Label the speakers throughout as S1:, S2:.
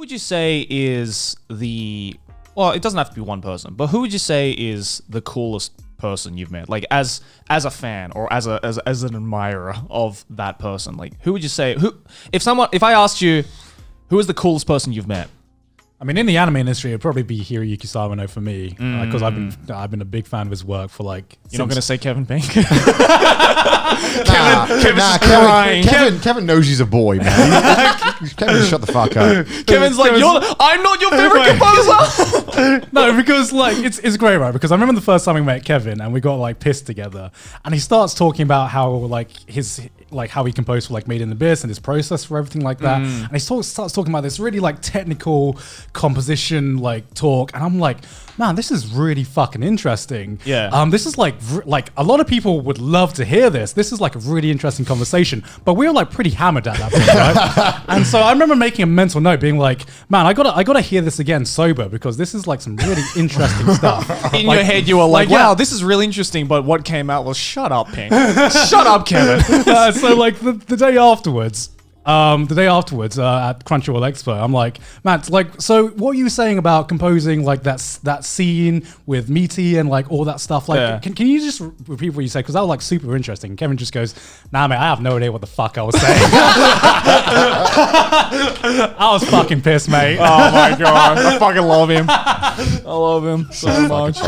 S1: would you say is well, it doesn't have to be one person, but who would you say is the coolest person you've met? Like as a fan or as an admirer of that person, like who would you say if I asked you who is the coolest person you've met?
S2: I mean, in the anime industry, it'd probably be Hiroyuki Sawano for me, because I've been a big fan of his work for like.
S1: You're not gonna say Kevin Penkin? Kevin's crying.
S3: Kevin knows he's a boy, man. Kevin, shut the fuck up.
S1: Kevin's like, I'm not your favorite composer.
S2: No, because like it's great, right? Because I remember the first time we met Kevin and we got like pissed together, and he starts talking about how like how he composed for like Made in Abyss and his process for everything like that, and he starts talking about this really like technical composition like talk, and I'm like, man, this is really fucking interesting.
S1: Yeah.
S2: This is like a lot of people would love to hear this. This is like a really interesting conversation, but we were like pretty hammered at that point, right? And so I remember making a mental note, being like, man, I gotta hear this again sober, because this is like some really interesting stuff.
S1: In your head, you were like, wow, this is really interesting, but what came out was, shut up, Pink. Shut up, Kevin.
S2: So like the day afterwards. At Crunchyroll Expo, I'm like, Matt, like, so what are you saying about composing like that scene with Meaty and like all that stuff? Like, can you just repeat what you said? Because that was like super interesting. Kevin just goes, nah, mate, I have no idea what the fuck I was saying. I was fucking pissed, mate.
S1: Oh my god, I fucking love him. I love him so much.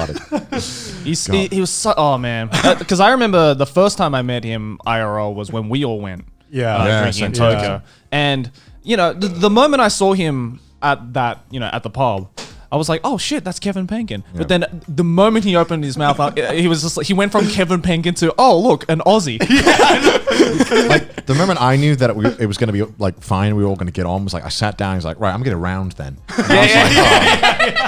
S1: He was so, oh man, because I remember the first time I met him IRL was when we all went. Drinking in Tokyo. And, you know, the moment I saw him at the pub, I was like, oh shit, that's Kevin Penkin. Yeah. But then the moment he opened his mouth, he was just like, he went from Kevin Penkin to, oh look, an Aussie.
S3: Like the moment I knew that it was going to be like fine, we were all going to get on, was like I sat down, he's like, right, I'm getting a round then.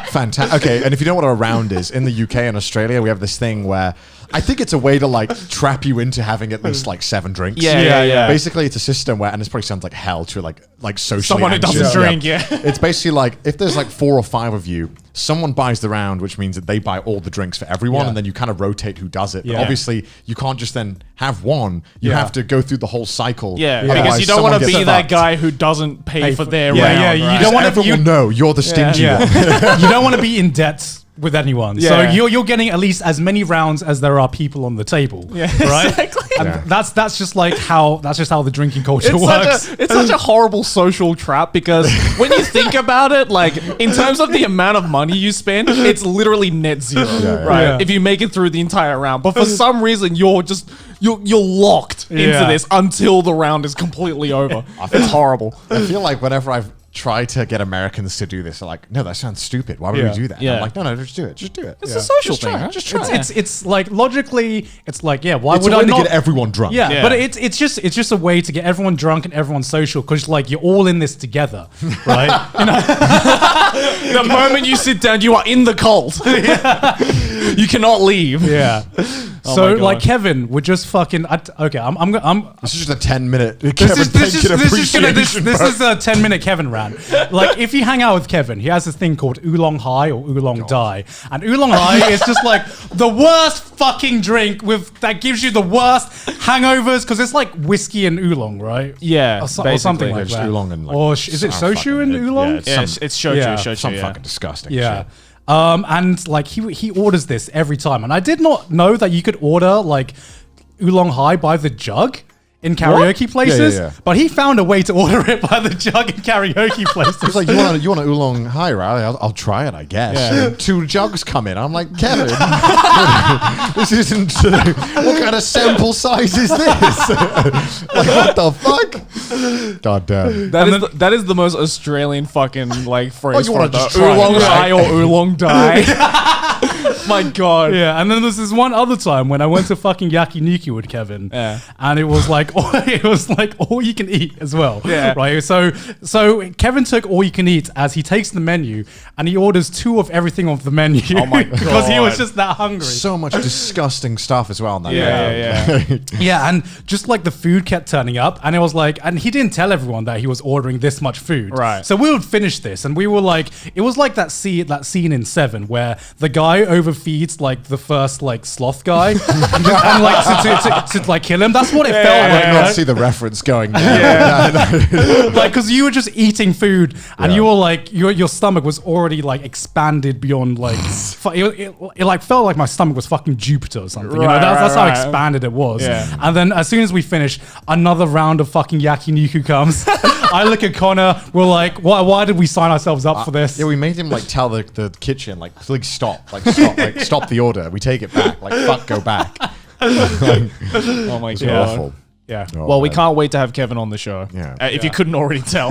S3: Fantastic. Okay, and if you know what a round is, in the UK and Australia, we have this thing where I think it's a way to like trap you into having at least like 7 drinks.
S1: Yeah.
S3: Basically, it's a system where, and this probably sounds like hell to like socially
S1: someone who doesn't drink. Yeah.
S3: It's basically like if there's like 4 or 5 of you, someone buys the round, which means that they buy all the drinks for everyone, and then you kind of rotate who does it. But obviously, you can't just then have one. You have to go through the whole cycle.
S1: Yeah, because you don't want to be that guy who doesn't pay for their round.
S2: Yeah, you don't want to.
S3: Everyone will know you're the stingy one.
S2: You don't want to be in debt with anyone. So you're getting at least as many rounds as there are people on the table. Yeah, right? Exactly. And that's just how the drinking culture works.
S1: It's such a horrible social trap, because when you think about it, like in terms of the amount of money you spend, it's literally net zero, right? Yeah. If you make it through the entire round. But for some reason you're locked into this until the round is completely over. It's horrible.
S3: I feel like whenever I've try to get Americans to do this. They're like, no, that sounds stupid. Why would we do that? And I'm like, no, just do it. Just do it.
S1: It's a social thing.
S3: Right? Just try it.
S2: It's like logically, it's like, why
S3: it's
S2: would
S3: a way
S2: I not
S3: to get everyone drunk?
S2: Yeah, but it's just a way to get everyone drunk and everyone social, because like you're all in this together, right?
S1: The moment you sit down, you are in the cult. You cannot leave.
S2: Yeah. So like Kevin would just fucking okay. I'm.
S3: This is just a 10-minute Kevin Penkin appreciation.
S2: This is a 10-minute Kevin rant. Like if you hang out with Kevin, he has this thing called Oolong High or Oolong Die, and Oolong High is just like the worst fucking drink that gives you the worst hangovers, because it's like whiskey and oolong, right?
S1: Yeah,
S2: or something like that.
S3: Oolong and like,
S2: or is it shochu and oolong?
S1: Yeah, it's shochu.
S3: Yeah,
S1: shochu,
S3: some fucking disgusting.
S2: Yeah.
S3: Shit.
S2: And like he orders this every time, and I did not know that you could order like Oolong High by the jug in karaoke places, but he found a way to order it by the jug in karaoke places.
S3: He's like, you want an Oolong High, right? I'll try it, I guess. Yeah. And 2 jugs come in. I'm like, Kevin, this isn't. What kind of sample size is this? Like, what the fuck? God damn.
S1: That is the most Australian fucking like phrase.
S3: You want to just
S1: Oolong High or Oolong Die. My God.
S2: Yeah, and then there's this one other time when I went to fucking Yakiniku with Kevin, and it was like all you can eat as well. Yeah. Right. So Kevin took all you can eat as he takes the menu and he orders 2 of everything off the menu.
S1: Oh my God.
S2: Because he was just that hungry.
S3: So much disgusting stuff as well. On that
S2: Yeah, and just like the food kept turning up, and it was like, and he didn't tell everyone that he was ordering this much food.
S1: Right.
S2: So we would finish this, and we were like, it was like that scene in Seven where the guy over overfeeds like the first like sloth guy, and like to like kill him. That's what it felt
S3: I
S2: like.
S3: did not
S2: Right?
S3: see the reference going there. No.
S2: Like, because you were just eating food, and you were like, your stomach was already like expanded beyond like, it like felt like my stomach was fucking Jupiter or something. You know, that's how expanded it was.
S1: Yeah.
S2: And then as soon as we finish, another round of fucking yakiniku comes. I look at Connor. We're like, why did we sign ourselves up for this?
S3: Yeah, we made him like tell the kitchen like stop, stop the order. We take it back. Like fuck, go back.
S1: Oh my
S3: It's
S1: god.
S3: awful.
S2: Yeah.
S3: Oh,
S1: Well, we
S3: man.
S1: can't wait to have Kevin on the show.
S3: Yeah.
S1: If you couldn't already tell.